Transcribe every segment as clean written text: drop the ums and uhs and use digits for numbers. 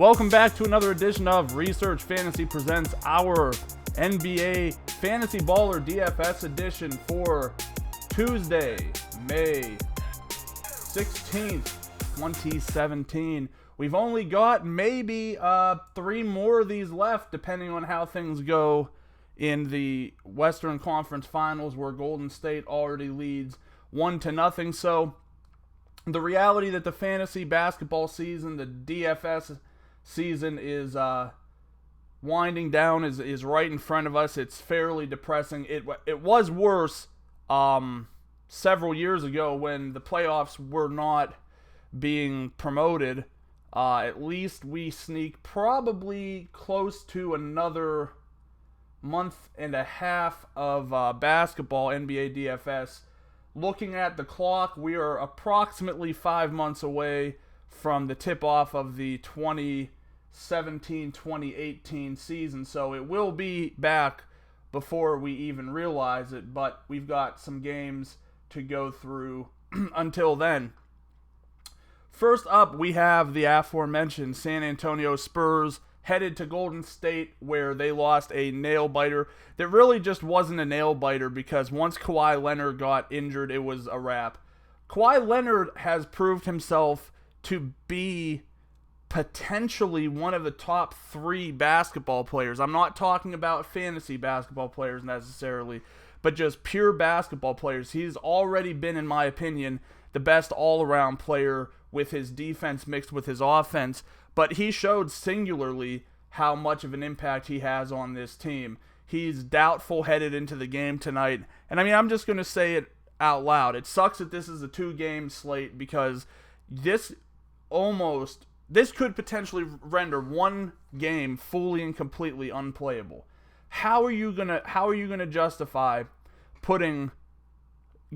Welcome back to another edition of Research Fantasy presents our NBA Fantasy Baller DFS edition for Tuesday, May 16th, 2017. We've only got maybe 3 more of these left, depending on how things go in the Western Conference Finals, where Golden State already leads 1-0. So the reality that the fantasy basketball season, the DFS season, is winding down is right in front of us. It's fairly depressing. It was worse several years ago when the playoffs were not being promoted. At least we sneak probably close to another month and a half of basketball, NBA DFS. Looking at the clock, we are approximately 5 months away from the tip-off of the 2017-2018 season, so it will be back before we even realize it, but we've got some games to go through until then. First up, we have the aforementioned San Antonio Spurs headed to Golden State, where they lost a nail-biter that really just wasn't a nail-biter, because once Kawhi Leonard got injured, it was a wrap. Kawhi Leonard has proved himself to be potentially one of the top 3 basketball players. I'm not talking about fantasy basketball players necessarily, but just pure basketball players. He's already been, in my opinion, the best all-around player with his defense mixed with his offense. But he showed singularly how much of an impact he has on this team. He's doubtful headed into the game tonight. And I mean, I'm just going to say it out loud. It sucks that this is a 2-game slate, because this could potentially render one game fully and completely unplayable. How are you gonna justify putting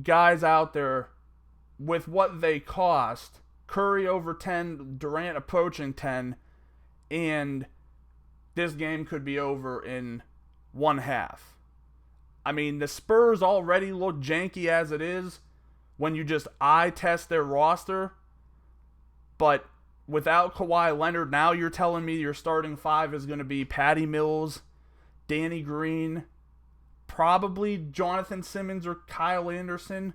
guys out there with what they cost? Curry over 10, Durant approaching 10, and this game could be over in one half. I mean, the Spurs already look janky as it is when you just eye test their roster, but without Kawhi Leonard, now you're telling me your starting 5 is going to be Patty Mills, Danny Green, probably Jonathan Simmons or Kyle Anderson,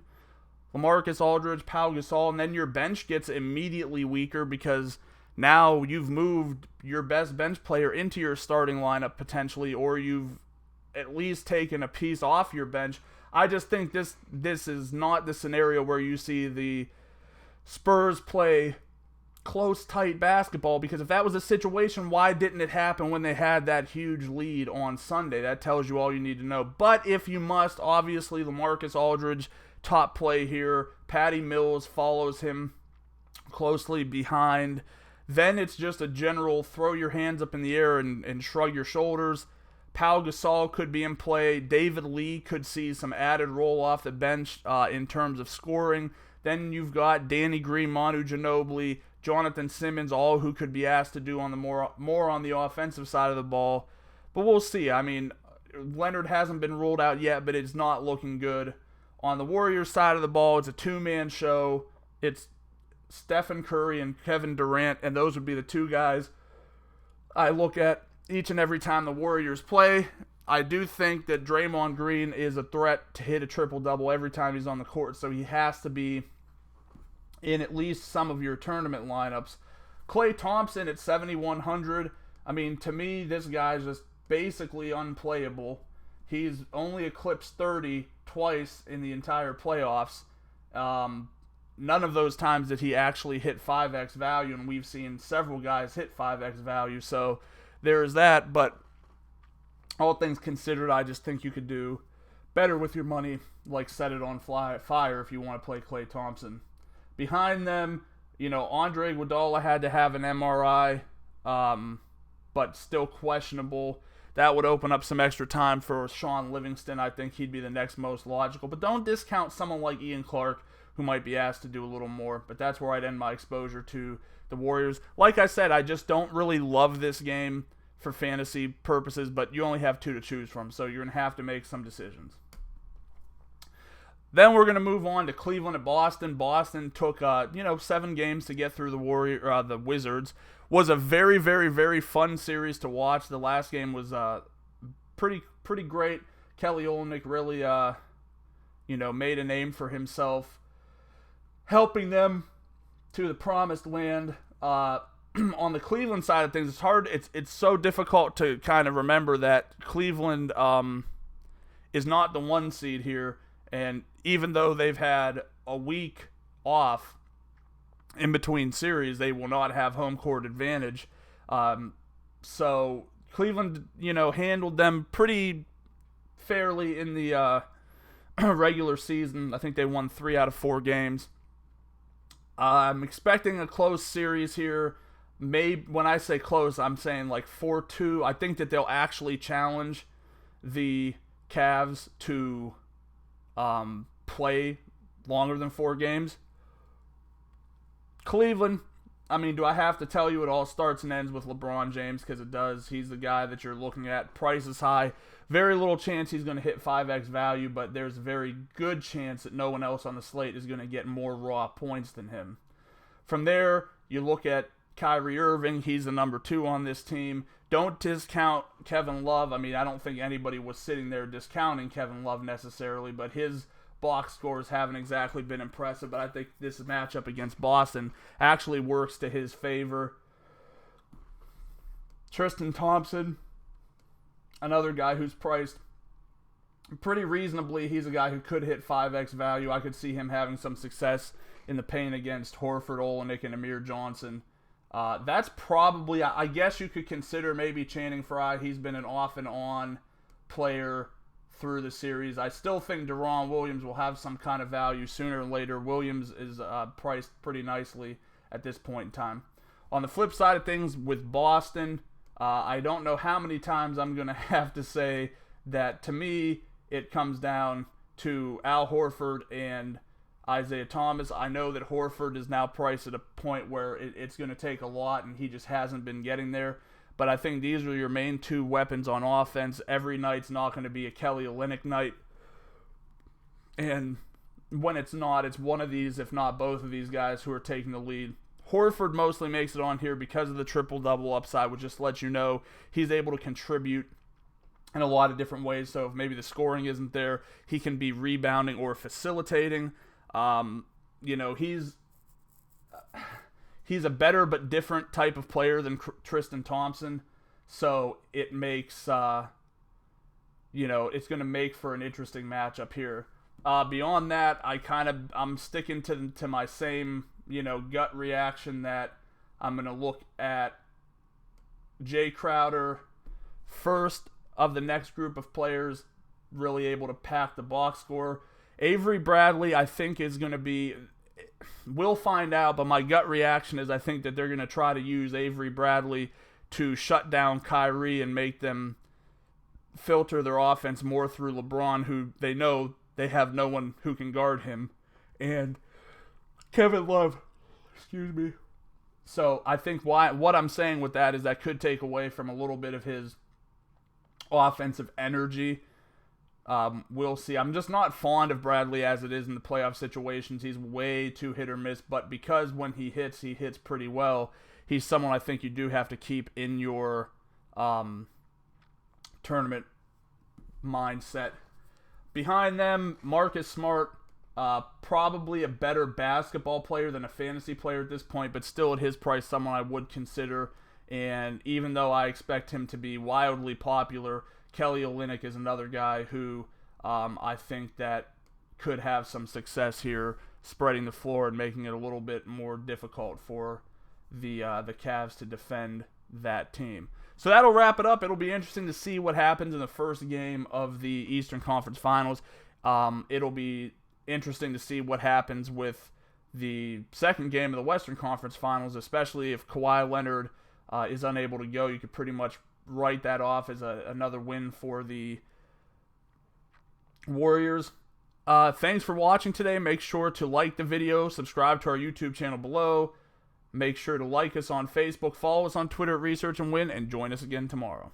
LaMarcus Aldridge, Pau Gasol, and then your bench gets immediately weaker because now you've moved your best bench player into your starting lineup potentially, or you've at least taken a piece off your bench. I just think this is not the scenario where you see the Spurs play close, tight basketball, because if that was a situation, why didn't it happen when they had that huge lead on Sunday? That tells you all you need to know. But if you must, obviously LaMarcus Aldridge, top play here. Patty Mills follows him closely behind. Then it's just a general throw your hands up in the air and shrug your shoulders. Pau Gasol could be in play. David Lee could see some added role off the bench in terms of scoring. Then you've got Danny Green, Manu Ginobili, Jonathan Simmons, all who could be asked to do on the more on the offensive side of the ball. But we'll see. I mean, Leonard hasn't been ruled out yet, but it's not looking good. On the Warriors side of the ball, it's a 2-man show. It's Stephen Curry and Kevin Durant, and those would be the 2 guys I look at each and every time the Warriors play. I do think that Draymond Green is a threat to hit a triple-double every time he's on the court, so he has to be in at least some of your tournament lineups. Klay Thompson at 7,100. I mean, to me, this guy's just basically unplayable. He's only eclipsed 30 twice in the entire playoffs. None of those times did he actually hit 5x value, and we've seen several guys hit 5x value, so there's that. But all things considered, I just think you could do better with your money, like set it on fire if you want to play Klay Thompson. Behind them, Andre Iguodala had to have an MRI, but still questionable. That would open up some extra time for Sean Livingston. I think he'd be the next most logical. But don't discount someone like Ian Clark, who might be asked to do a little more. But that's where I'd end my exposure to the Warriors. Like I said, I just don't really love this game for fantasy purposes, but you only have 2 to choose from, so you're going to have to make some decisions. Then we're going to move on to Cleveland and Boston. Boston took 7 games to get through the Wizards. Was a very, very, very fun series to watch. The last game was pretty great. Kelly Olynyk really made a name for himself, helping them to the promised land. On the Cleveland side of things, it's so difficult to kind of remember that Cleveland is not the 1 seed here, and even though they've had a week off in between series, they will not have home court advantage. So Cleveland, handled them pretty fairly in the regular season. I think they won 3 out of 4 games. I'm expecting a close series here. Maybe when I say close, I'm saying like 4-2. I think that they'll actually challenge the Cavs to play longer than 4 games. Cleveland, I mean, do I have to tell you it all starts and ends with LeBron James? Because it does. He's the guy that you're looking at. Price is high. Very little chance he's going to hit 5x value, but there's a very good chance that no one else on the slate is going to get more raw points than him. From there, you look at Kyrie Irving. He's the number 2 on this team. Don't discount Kevin Love. I mean, I don't think anybody was sitting there discounting Kevin Love necessarily, but his box scores haven't exactly been impressive, but I think this matchup against Boston actually works to his favor. Tristan Thompson, another guy who's priced pretty reasonably. He's a guy who could hit 5x value. I could see him having some success in the paint against Horford, Olynyk, and Amir Johnson. That's probably, I guess you could consider maybe Channing Frye. He's been an off and on player through the series. I still think Deron Williams will have some kind of value sooner or later. Williams is priced pretty nicely at this point in time. On the flip side of things with Boston, I don't know how many times I'm going to have to say that to me it comes down to Al Horford and Isaiah Thomas. I know that Horford is now priced at a point where it's going to take a lot, and he just hasn't been getting there. But I think these are your main 2 weapons on offense. Every night's not going to be a Kelly Olynyk night. And when it's not, it's one of these, if not both of these guys who are taking the lead. Horford mostly makes it on here because of the triple-double upside, which just lets you know he's able to contribute in a lot of different ways. So if maybe the scoring isn't there, he can be rebounding or facilitating. He's a better but different type of player than Tristan Thompson, so it makes it's going to make for an interesting matchup here. Beyond that, I'm sticking to my same gut reaction that I'm going to look at Jay Crowder first of the next group of players really able to pack the box score. Avery Bradley, I think, is going to be... We'll find out, but my gut reaction is I think that they're going to try to use Avery Bradley to shut down Kyrie and make them filter their offense more through LeBron, who they know they have no one who can guard him, and Kevin Love. Excuse me. So I think what I'm saying with that is that could take away from a little bit of his offensive energy. We'll see. I'm just not fond of Bradley as it is in the playoff situations. He's way too hit or miss, but because when he hits pretty well, he's someone I think you do have to keep in your tournament mindset. Behind them, Marcus Smart, probably a better basketball player than a fantasy player at this point, but still at his price, someone I would consider. And even though I expect him to be wildly popular, Kelly Olynyk is another guy who I think that could have some success here, spreading the floor and making it a little bit more difficult for the Cavs to defend that team. So that'll wrap it up. It'll be interesting to see what happens in the first game of the Eastern Conference Finals. It'll be interesting to see what happens with the second game of the Western Conference Finals, especially if Kawhi Leonard is unable to go. You could pretty much write that off as another win for the Warriors. Thanks for watching today. Make sure to like the video, subscribe to our YouTube channel below. Make sure to like us on Facebook, follow us on Twitter at Research and Win, and join us again tomorrow.